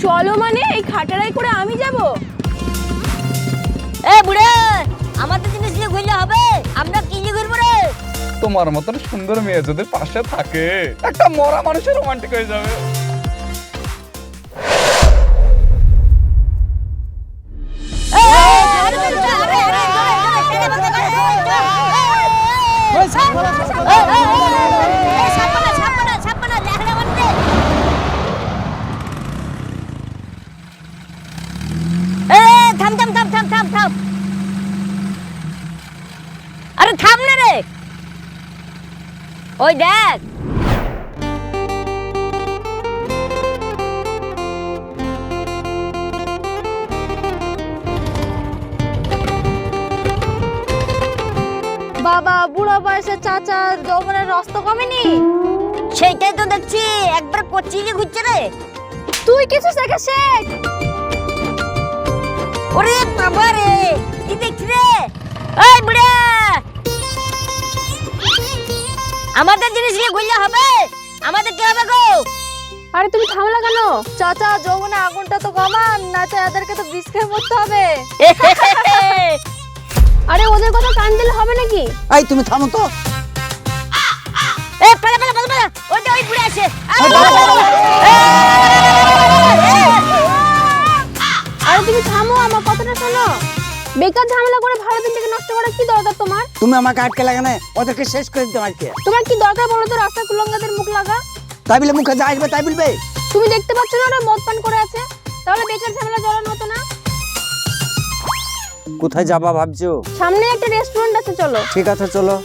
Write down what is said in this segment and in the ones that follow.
চলো মানে এই খাটারাই করে আমি যাব? এ বুড়ে, আমাদের জিনিস নিয়ে ঘুরলে হবে? আমরা কি নিয়ে ঘুরবো রে? তোমার মতন সুন্দর মেয়ে যদি পাশে থাকে একটা মরা মানুষের রোমান্টিক হয়ে যাবে। আরে থাম না রে, ওই দেখ বাবা, বুড়া বয়সের চাচা যৌবনের রস তো কমেনি। সেইটাই তো দেখছি, একবার কচিলে ঘুরছে রে। তুই কিছু শেখা শেখ। ওরে বাবা রে, কি দেখছি রে? এই বুড়া, আমাদের জিনিস নিয়ে ঘুরলে হবে? আমাদের কি হবে গো? আরে তুমি থামলা কেন? চাচা যৌবনে আগুনটা তো কমান, না চা এদেরকে তো বিষ খেয়ে মরতে হবে। আরে ওদের কথা কান দিলে হবে নাকি? এই তুমি থামো তো। এ পালা পালা পালা পালা, ওই যে ওই বুড়া আছে। আরে তুমি থামো, আমার কথাটা শোনো। বেকার ঝামেলা করে ভালো দিনটাকে নষ্ট করার কি দরকার তোমার? তুমি আমাকে আটকে লাগানে, ওদেরকে শেষ করে দিতে আজকে। তোমার কি দরকার বলো তো? রাস্তা কুলঙ্গাদের মুখ লাগা। তাই বলে মুখে যা আসবে তাই বলবে? তুমি দেখতে পাচ্ছ না ওরা মদ পান করে আছে? তাহলে বেকার ঝামেলা জড়ানো হতো না। কোথায় যাবা ভাবছো? সামনে একটা রেস্টুরেন্ট আছে, চলো। ঠিক আছে চলো।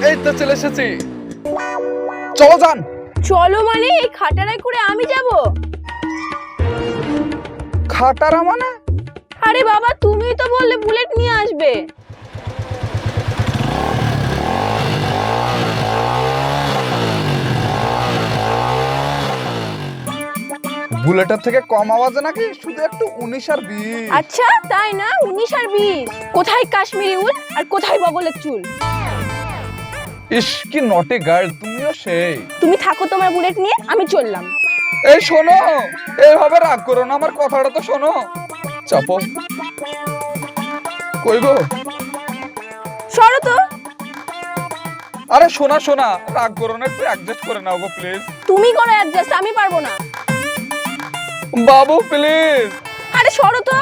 এই তো চলে এসেছি, চলো যান। চলো মানে এই খাটারাই করে আমি যাব? খাটারা মানে? আরে বাবা, তুমিই তো বললে বুলেট নিয়ে আসবে। বুলেটের থেকে কম আওয়াজে নাকি শুধু একটু 19 আর 20? আচ্ছা তাই না? 19 আর 20? কোথায় কাশ্মীরি উল আর কোথায় বগলের চুল? ইস কি নটি গার্ল, তুমিও সেই। তুমি থাকো তোমার বুলেট নিয়ে, আমি চললাম। এই শোনো, এইভাবে রাগ করো না, আমার কথাটা তো শোনো। চাপো। কই গো? সরো তো। আরে শোনা শোনা, রাগ করো না, একটু অ্যাডজাস্ট করে নাও গো প্লিজ। তুমি করো অ্যাডজাস্ট, আমি পারবো না। বাবু প্লিজ। আরে সরো তো।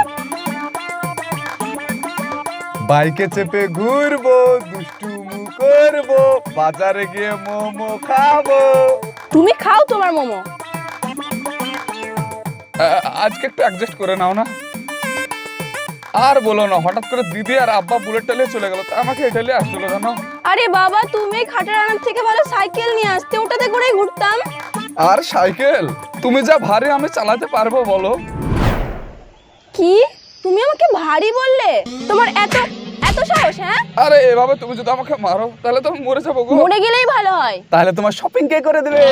বাইকে চেপে ঘুরবো, দুষ্টুমু করবো, বাজারে গিয়ে মোমো খাবো। তুমি খাও তোমার মোমো। আজকে একটু অ্যাডজাস্ট করে নাও না। আর বলো না, হঠাৎ করে দিদি আর আব্বা বুলেট টালিয়ে চলে গেল, তা আমাকে এটা নিয়ে আসতে হলো জানো। আরে বাবা, তুমি খাটার আনার থেকে ভালো সাইকেল নিয়ে আসতে, ওটাতে করেই ঘুরতাম। আর সাইকেল তুমি যা ভারী আমি চালাতে পারবো বলো? কি? তুমি আমাকে ভারী বললে? তোমার এত এত সাহস? হ্যাঁ, আরে এভাবে তুমি যদি আমাকে মারো তাহলে তো আমি মরে যাবো গো। মরে গেলেই ভালো হয়। তাহলে তোমার শপিং কে করে দেবে?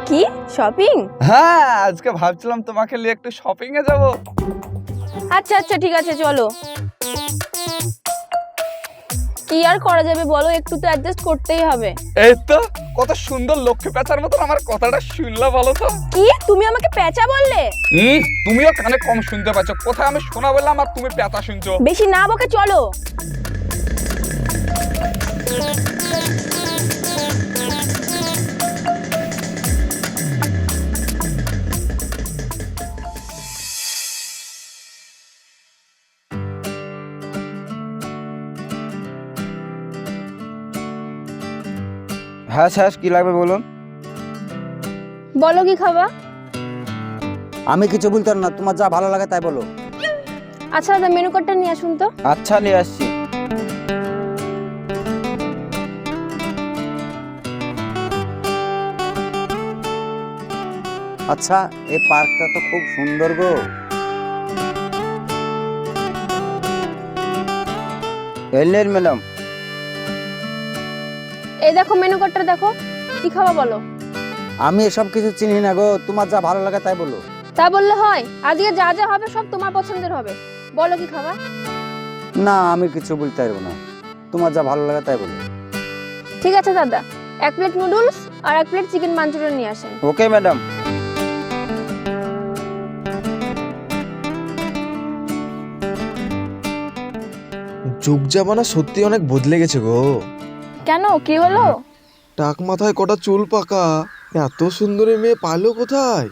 কি শপিং? হ্যাঁ, আজকে ভাবছিলাম তোমাকে নিয়ে একটু শপিং এ যাবো। আচ্ছা আচ্ছা ঠিক আছে, চলো। কি আর করা যাবে বলো, একটু তো অ্যাডজাস্ট করতেই হবে। এই তো কত সুন্দর লক্ষ্মী পেঁচার মতন আমার কথাটা শুনলা বলো তো। কি তুমি আমাকে পেঁচা বললে? তুমিও কানে কম শুনতে পাচ্ছ, কোথায় আমি শোনা বললাম আর তুমি পেঁচা শুনছো। বেশি না বকে চলো। হ্যাঁ স্যার, কি লাগবে বলুন? বলো কি খাবা? আমি কিছু বলতে না, তোমার যা ভালো লাগে তাই বলো। আচ্ছা দাদা, মেনু কার্ডটা নিয়ে আসুন তো। আচ্ছা নিয়ে আসছি। আচ্ছা, এই পার্কটা তো খুব সুন্দর গো। এলেন ম্যাডাম। এই দেখো মেনু কার্ডটা দেখো, কি খাওয়া বলো? আমি এসব কিছু চিনি না গো, তোমার যা ভালো লাগে তাই বলো। তা বললে হয়? আজকে যা যা হবে সব তোমার পছন্দের হবে। বলো কি খাবা? না, আমি কিছু বলতে পারবো না, তোমার যা ভালো লাগে তাই বলো। ঠিক আছে দাদা, 1 প্লেট নুডলস আর 1 প্লেট চিকেন মাঞ্চুরিয়ান নিয়ে আসেন। Okay madam. যুগ জামানা সত্যি অনেক বদলে গেছে গো। কেন, কি হলো? টাক মাথায় কটা চুল পাকা, এত সুন্দরী মেয়ে পাইলো কোথায়?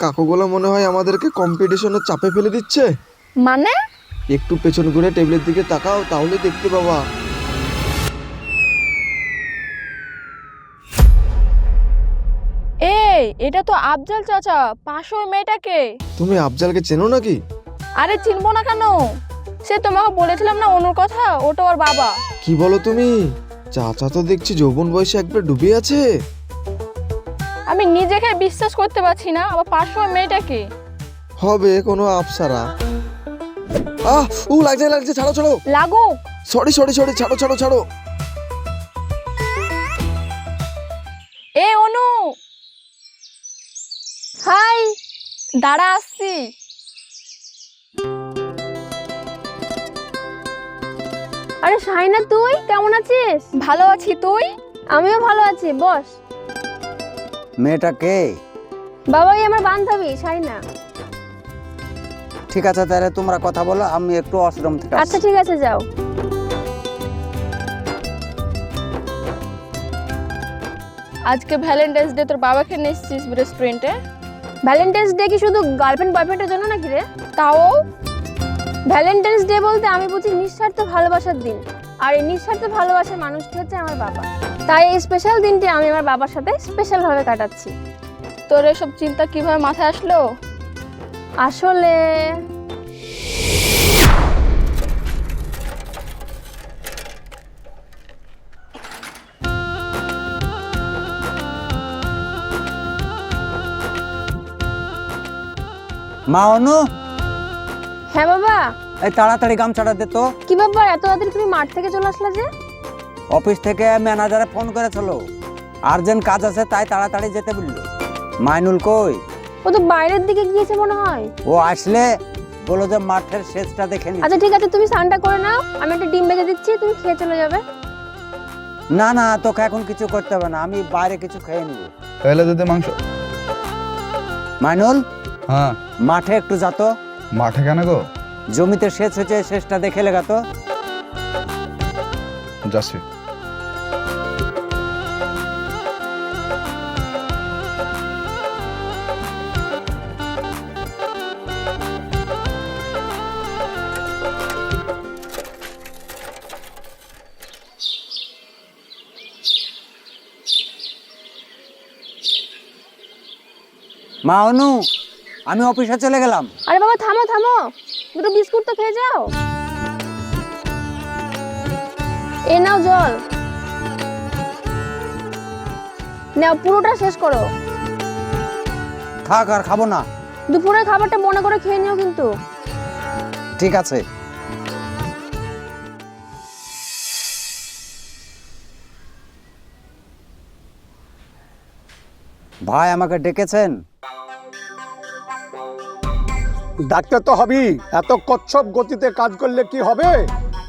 কাকুগুলো মনে হয় আমাদেরকে কম্পিটিশনের চাপে ফেলে দিচ্ছে। মানে? একটু পেছন ঘুরে টেবিলের দিকে তাকাও, তাহলে দেখতে পাবা। এই, এটা তো আফজাল চাচা, পাশে ওই মেয়েটাকে। তুমি আফজালকে চেনো নাকি? আরে চিনবো না কেন? সে তোমাকে বলেছিলাম না অনুর কথা, ওটা ওর বাবা। কি বলো তুমি? চাচা তো দেখছি যৌবন বয়সে একবার ডুবে আছে। আমি নিজেকে বিশ্বাস করতে পারছি না, আবার পাশে ওই মেয়েটাকে। হবে কোনো আফসারা। লাগছে লাগছে, ছাড়ো ছাড়ো। লাগুক। সরি সরি সরি, ছাড়ো ছাড়ো ছাড়ো। এ অনু, হাই। দাঁড়া, আসছি। আরে শাহিনা, তুই কেমন আছিস? ভালো আছি, তুই? আমিও ভালো আছি, বস। মেয়েটা কে? বাবাই আমার বান্ধবী শাহিনা। ঠিক আছে, তাহলে তোমরা কথা বলো, আমি একটু আশ্রম থেকে আচ্ছা ঠিক আছে, যাও। আজকে ভ্যালেন্টাইন্স ডে, তোর বাবাকে নিয়ে এসেছিস রেস্টুরেন্টে? ভ্যালেন্টাইন্স ডে কি শুধু গার্লফ্রেন্ড বয়ফ্রেন্ডের জন্য নাকি রে? তাও ভ্যালেন্টাইন্স ডে বলতে আমি বুঝি নিঃস্বার্থ ভালোবাসার দিন, আর এই নিঃস্বার্থ ভালোবাসার মানুষটি হচ্ছে আমার বাবা। তাই এই স্পেশাল দিনটি আমি আমার বাবার সাথে স্পেশাল ভাবে কাটাচ্ছি। তোর এসব চিন্তা কিভাবে মাথায় আসলো? আসলে মা অনু, হ্যাঁ বাবা। এই তাড়াতাড়ি গামছাটা দে তো। কি ব্যাপার, এত তাড়াতাড়ি তুমি মাঠ থেকে চলে আসলে যে? অফিস থেকে ম্যানেজারে ফোন করেছিল, আর্জেন্ট কাজ আছে, তাই তাড়াতাড়ি যেতে বললো। মাইনুল কই? ও তো বাইরের দিকে গিয়েছে মনে হয়। ও আসলে বলো যে মাঠের শেষটা দেখে নি। আচ্ছা ঠিক আছে, তুমি স্নানটা করে নাও, আমি একটা ডিম ভেজে দিচ্ছি, তুমি খেয়ে চলে যাবে। না না, তোকে এখন কিছু করতে হবে না, আমি বাইরে কিছু খেয়ে নিব। তাহলে দিতে মাংস। মাইনুল, হ্যাঁ মাঠে একটু যা তো। মাঠে কেন গো? জমিতে সেচ হচ্ছে, শেষটা দেখে লেগা তো। যাচ্ছি। মা অনু, আমি অফিসে চলে গেলাম। আরে বাবা থামো থামো, দুটো বিস্কুট তো খেয়ে যাও। এ নাও জল, নাও পুরোটা শেষ করো। থাক, আর খাবো না। দুপুরের খাবারটা মনে করে খেয়ে নিও কিন্তু। ঠিক আছে। ভাই আমাকে ডেকেছেন? ডাক্তার তো হবি, এত কচ্ছপ গতিতে কাজ করলে কি হবে?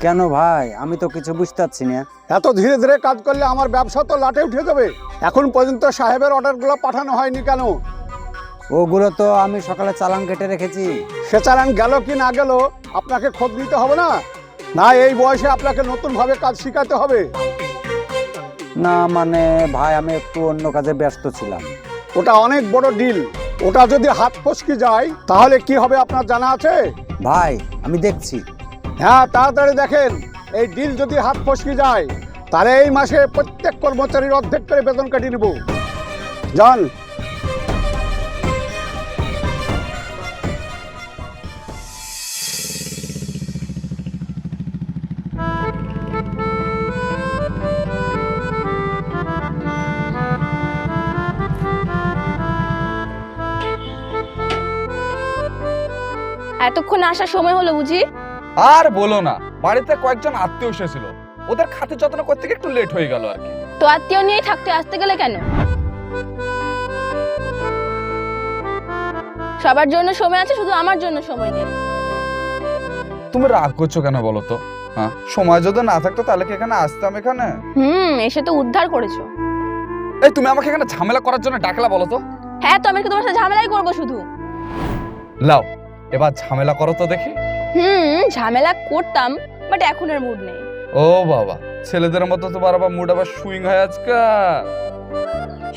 কেন ভাই, আমি তো কিছু বুঝতে পারছি না। এত ধীরে ধীরে কাজ করলে আমার ব্যবসা তো লাটে উঠে যাবে। এখন পর্যন্ত সাহেবের অর্ডারগুলো পাঠানো হয়নি কেন? ওগুলো তো আমি সকালে চালান কেটে রেখেছি। সে চালান গেল কি না গেল আপনাকে খোঁজ নিতে হবে না? না এই বয়সে আপনাকে নতুনভাবে কাজ শেখাতে হবে? না মানে ভাই, আমি একটু অন্য কাজে ব্যস্ত ছিলাম। ওটা অনেক বড় ডিল, ওটা যদি হাত ফসকে যায় তাহলে কি হবে আপনার জানা আছে? ভাই আমি দেখছি। হ্যাঁ তাড়াতাড়ি দেখেন, এই ডিল যদি হাত ফসকে যায় তাহলে এই মাসে প্রত্যেক কর্মচারীর অর্ধেক করে বেতন কাটিয়ে নেব। যান। এতক্ষণ আসার সময় হলো বুঝি? আর বলো না, বাড়িতে কয়েকজন আত্মীয় এসেছিল, ওদের খাতির যত্ন করতে গিয়ে একটু লেট হয়ে গেল আর কি। তো আত্মীয় নিয়ে থাকতে আসতে গেলে কেন? সবার জন্য সময় আছে, শুধু আমার জন্য সময় নেই। তুমি রাগ করছো কেন বলো তো? হ্যাঁ, সময় যদি না থাকতো তাহলে কি এখানে আসতাম? এখানে এসে তো উদ্ধার করেছো। এই তুমি আমাকে এখানে ঝামেলা করার জন্য ডাকলা বলো তো? হ্যাঁ, তো আমি কি তোমার সাথে ঝামেলাই করবো শুধু? লাও এবার ঝামেলা করো তো দেখি। ঝামেলা করতাম, বাট এখন আর মুড নেই। ও বাবা, ছেলেদের মতো তো বারবার মুড আবার সুইং হয় আজকাল।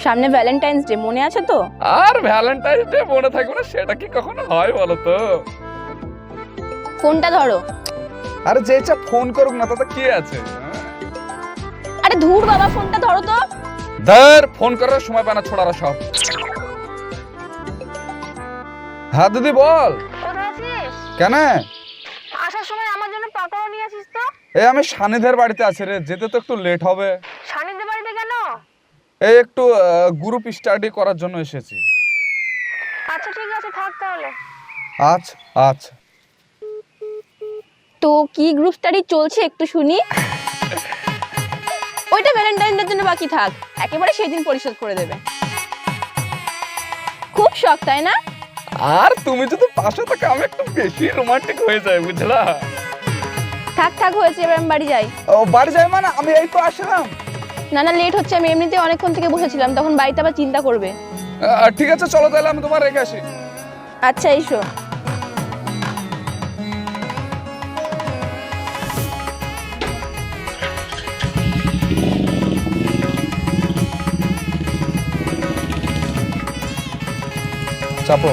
সামনে ভ্যালেন্টাইন্স ডে, মনে আছে তো? আর ভ্যালেন্টাইন্স ডে মনে থাকবে না? সেটা কি কখনো হয় বলো তো? ফোনটা ধরো। আরে যে ইচ্ছা ফোন করুক না, তাতে কি আছে? আরে ধুর বাবা, ফোনটা ধরো তো। ধর, ফোন করার সময় পায় না ছোড়ারা সব। হ্যাঁ দিদি বল। কোথায় আছিস? কেন? আসার সময় আমার জন্য পাকোড়া নিয়ে আসিস তো। এই আমি সানিদের বাড়িতে আছি রে, যেতে তো একটু লেট হবে। সানিদের বাড়িতে কেন? এই একটু গ্রুপ স্টাডি করার জন্য এসেছি। আচ্ছা ঠিক আছে, থাক তাহলে। আচ্ছা আচ্ছা। তো কি গ্রুপ স্টাডি চলছে একটু শুনি। ওইটা ভ্যালেন্টাইন ডের জন্য বাকি থাক, একেবারে সেই দিন পরিশোধ করে দেবে। খুব শখ তাই না? আর তুমি যদি পাশে থাকো আমি একটু বেশি রোমান্টিক হয়ে যাই, বুঝলা? থাক থাক হয়েছে, এবার আমি বাড়ি যাই। ও বাড়ি যাই মানে? আমি এই তো আসলাম। না না, লেট হচ্ছে, আমি এমনিতে অনেকক্ষণ থেকে বসেছিলাম, তখন বাড়িতে আবার চিন্তা করবে। ঠিক আছে চলো তাহলে, আমি তোমার রেখে আসি। আচ্ছা এসো। চাপো।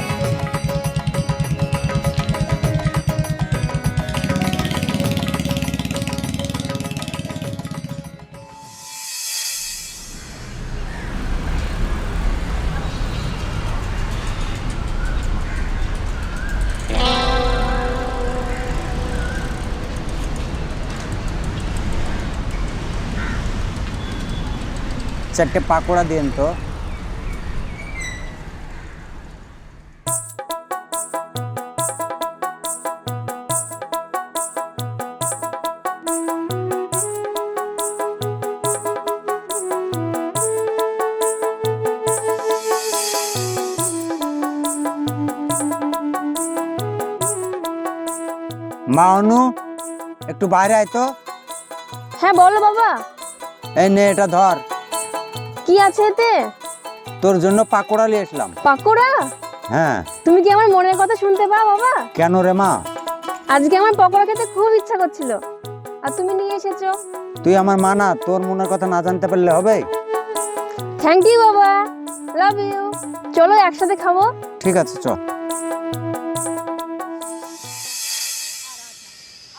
চারটে পাকোড়া দিন তো। মা অনু, একটু বাইরে আয় তো। হ্যাঁ বলো বাবা। এই নে, এটা ধর। কি আছে এতে? তোর জন্য পাকোড়া নিয়ে আসলাম। পাকোড়া? হ্যাঁ। তুমি কি আমার মনের কথা শুনতে পাও বাবা? কেন রে মা? আজকে আমার পকোড়া খেতে খুব ইচ্ছা করছিল, আর তুমি নিয়ে এসেছো। তুই আমার মা না, তোর মনের কথা না জানতে পারলে হবে? থ্যাংক ইউ বাবা, লাভ ইউ। চলো একসাথে খাবো। ঠিক আছে চল।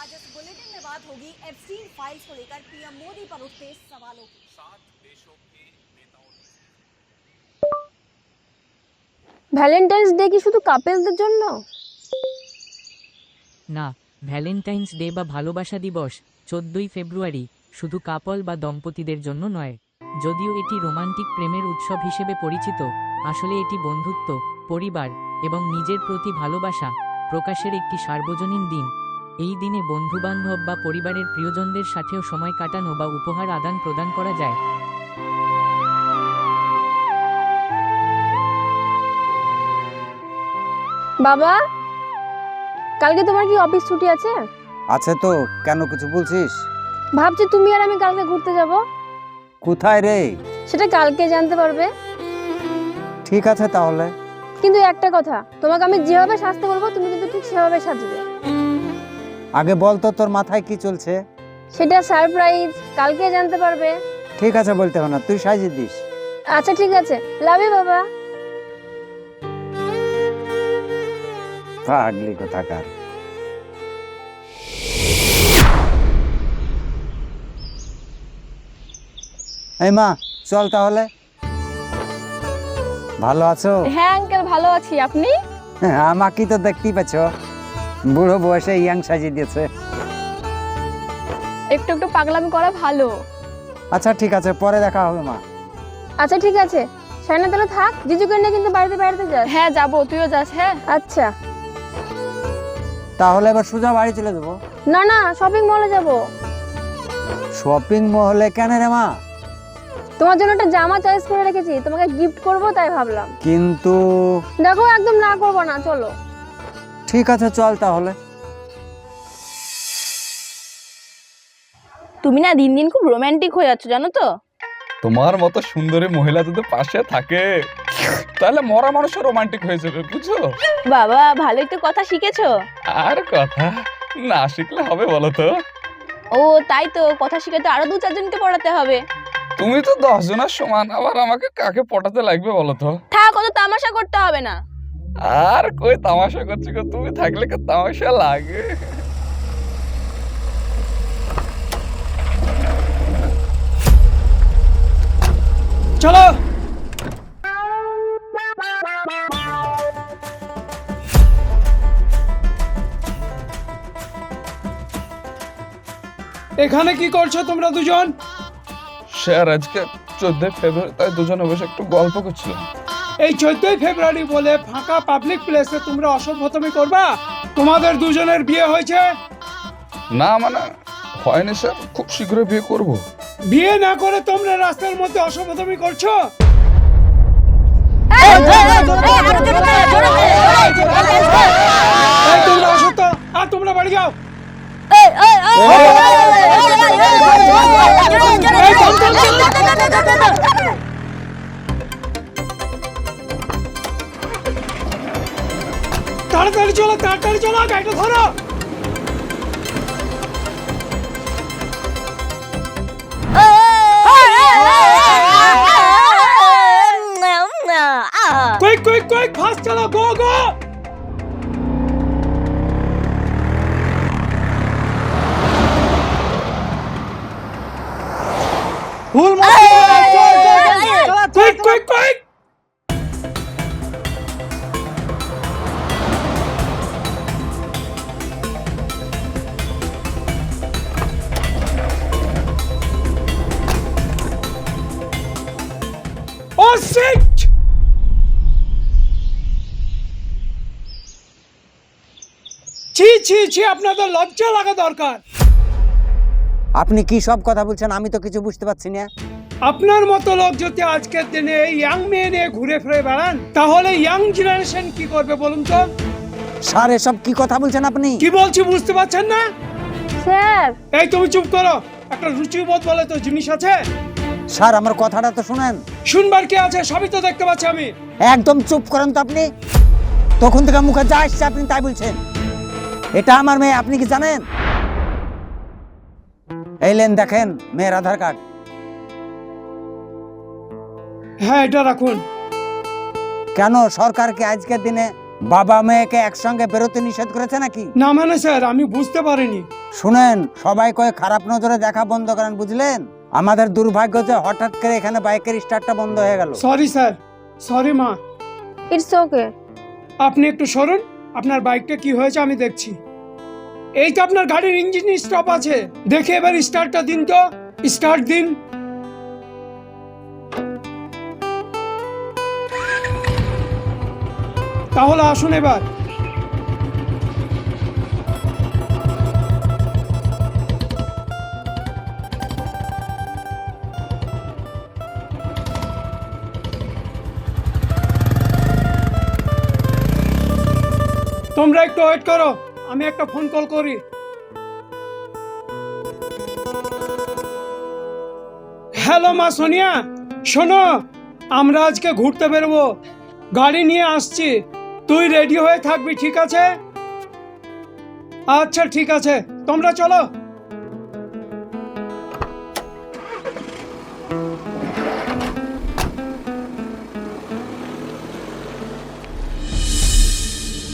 आज इस बुलेटिन में बात होगी एप्स्टीन फाइल्स को लेकर पीएम मोदी पर उठते सवालों की। ভ্যালেন্টাইন্স ডে কি শুধু কাপেলদের জন্য? না, ভ্যালেন্টাইন্স ডে বা ভালোবাসা দিবস 14ই ফেব্রুয়ারি শুধু কাপল বা দম্পতিদের জন্য নয়। যদিও এটি রোমান্টিক প্রেমের উৎসব হিসেবে পরিচিত, আসলে এটি বন্ধুত্ব, পরিবার এবং নিজের প্রতি ভালোবাসা প্রকাশের একটি সার্বজনীন দিন। এই দিনে বন্ধুবান্ধব বা পরিবারের প্রিয়জনদের সাথেও সময় কাটানো বা উপহার আদান প্রদান করা যায়। বাবা, কালকে তোমার কি অফিস ছুটি আছে? আছে তো, কেন কিছু বলছিস? ভাবছি তুমি আর আমি কালকে ঘুরতে যাব। কোথায় রে? সেটা কালকে জানতে পারবে। ঠিক আছে তাহলে। কিন্তু একটা কথা, তোমাকে আমি যেভাবে সাজতে বলবো তুমি কিন্তু ঠিক সেভাবে সাজবে। আগে বল তো তোর মাথায় কি চলছে? সেটা সারপ্রাইজ, কালকে জানতে পারবে। ঠিক আছে, বলতে হবে না, তুই সাজিয়ে দিস। আচ্ছা ঠিক আছে, লাভ ইউ বাবা। পাগলি কোথাকার। এই মা, চল তাহলে। ভালো আছো? হ্যাঁ আঙ্কেল, ভালো আছি। আপনি? আমাকে তো দেখতেই পাচ্ছ, বুড়ো বয়সে ইয়াং সাজিয়ে দিয়েছে। একটু একটু পাগলামি করা ভালো। আচ্ছা ঠিক আছে, পরে দেখা হবে মা। আচ্ছা ঠিক আছে, সাইনা তাহলে থাক, জিজুকে নিয়ে কিন্তু বাড়িতে বেড়াতে যাস। হ্যাঁ যাবো, তুইও যাস। হ্যাঁ আচ্ছা। তাহলে এবার সোজা বাড়ি চলে যাবো। না না, শপিং মলে যাব। শপিং মহলে কেন রে মা? তোমার জন্য একটা জামা চয়েস করে রেখেছি, তোমাকে গিফট করব তাই ভাবলাম। কিন্তু দেখো একদম না করবো না, চলো। ঠিক আছে চল তাহলে। তুমি না দিন দিন খুব রোমান্টিক হয়ে যাচ্ছ জানো তো। তোমার মতো সুন্দরী মহিলা যদি পাশে থাকে তাহলে মরা মানুষও রোমান্টিক হয়ে যাবে, বুঝছো? বাবা ভালোই তো কথা শিখেছো। আর কথা না শিখলে হবে বলো তো? ও তাই তো, কথা শিখে তো আরো 2-4 জনকে পড়াতে হবে। তুমি তো 10 জনের সমান, আবার আমাকে কাকে পটাতে লাগবে বলো তো? থাক, কত তামাশা করতে হবে না। আর কই তামাশা করছি গো, তুমি থাকলে কি তামাশা লাগে? চলো। এখানে কি করছো তোমরা দুজন? স্যার আজকে 14 ফেব্রুয়ারি, তাই দুজনে বসে একটু গল্প করছিলাম। এই 14 ফেব্রুয়ারি বলে ফাঁকা পাবলিক প্লেসে তোমরা অসভ্যতামি করবা? তোমাদের দুজনের বিয়ে হয়েছে? না মানে হয়নি স্যার, খুব শীঘ্রই বিয়ে করব। বিয়ে না করে তোমরা রাস্তার মধ্যে অসভ্যতামি করছো? এই তোমরা অসত্য, আর তোমরা বাড়ি যাও। তাড়াতাড়ি চলো, তাড়াতাড়ি চলো, গাড়িটা ধরো। কুইক কুইক কুইক, ফাস্ট চালাও, গো গো। ফুল কুইক কুইক কুইক। ও শিট! ছি ছি ছি, আপনাদের লজ্জা লাগা দরকার। আপনি কি সব কথা বলছেন? আমি তো কিছু বুঝতে পারছি না। আপনার মতো লোক যদি আজকের দিনে ইয়াং মেয়ে নিয়ে ঘুরে ফিরে বেড়ান, তাহলে ইয়াং জেনারেশন কি করবে বলুন তো? স্যার এসব কি কথা বলছেন আপনি? কি বলছি বুঝতে পারছেন না? স্যার এই তুমি চুপ করো, একটা রুচিবোধ বলে তো জিনিস আছে। স্যার আমার কথাটা তো শুনেন। শুনবার কি আছে, সবই তো দেখতে পাচ্ছি আমি। একদম চুপ করেন তো আপনি। তখন থেকে মুখে যা আসছে আপনি তাই বলছেন। এটা আমার মেয়ে, আপনি কি জানেন? এইলেন দেখেন মেয়ের আধার কার্ড। হ্যাঁ এটা রাখুন। কেন সরকার কি আজকের দিনে বাবা মেয়েকে একসঙ্গে বেরোতে নিষেধ করেছে নাকি? না মানে স্যার আমি বুঝতে পারিনি। শুনেন, সবাই কয়ে খারাপ নজরে দেখা বন্ধ করেন, বুঝলেন? আমাদের দুর্ভাগ্য যে হঠাৎ করে এখানে বাইকের স্টার্টটা বন্ধ হয়ে গেল। সরি স্যার, সরি মা। It's okay. আপনি একটু সরুন, আপনার বাইকটা কি হয়েছে আমি দেখছি। এই তো আপনার গাড়ির ইঞ্জিন স্টপ আছে, দেখে এবার স্টার্টটা দিন তো, স্টার্ট দিন। তাহলে আসুন এবার। তোমরা একটু ওয়েট করো, আমি একটা ফোন কল করি। হ্যালো মা সোনিয়া, শোনো আমরা আজকে ঘুরতে বেরোবো, গাড়ি নিয়ে আসছি, তুই রেডি হয়ে থাকবি, ঠিক আছে? আচ্ছা ঠিক আছে, তোমরা চলো।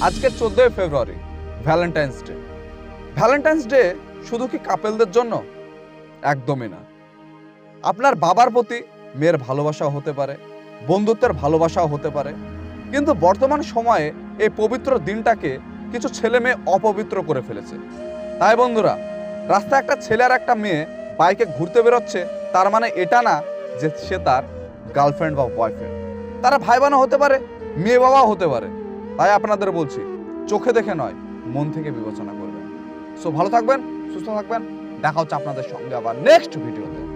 আজকে 14 ফেব্রুয়ারি, ভ্যালেন্টাইন্স ডে। ভ্যালেন্টাইন্স ডে শুধু কি কাপেলদের জন্য? একদমই না। আপনার বাবার প্রতি মেয়ের ভালোবাসাও হতে পারে, বন্ধুত্বের ভালোবাসাও হতে পারে, কিন্তু বর্তমান সময়ে এই পবিত্র দিনটাকে কিছু ছেলে মেয়ে অপবিত্র করে ফেলেছে। তাই বন্ধুরা, রাস্তায় একটা ছেলে আর একটা মেয়ে বাইকে ঘুরতে বেরোচ্ছে, তার মানে এটা না যে সে তার গার্লফ্রেন্ড বা বয়ফ্রেন্ড। তারা ভাই বোনও হতে পারে, মেয়ে বাবাও হতে পারে। তাই আপনাদের বলছি, চোখে দেখে নয়, মন থেকে বিবেচনা করবেন। সো ভালো থাকবেন, সুস্থ থাকবেন, দেখা হচ্ছে আপনাদের সঙ্গে আবার নেক্সট ভিডিওতে।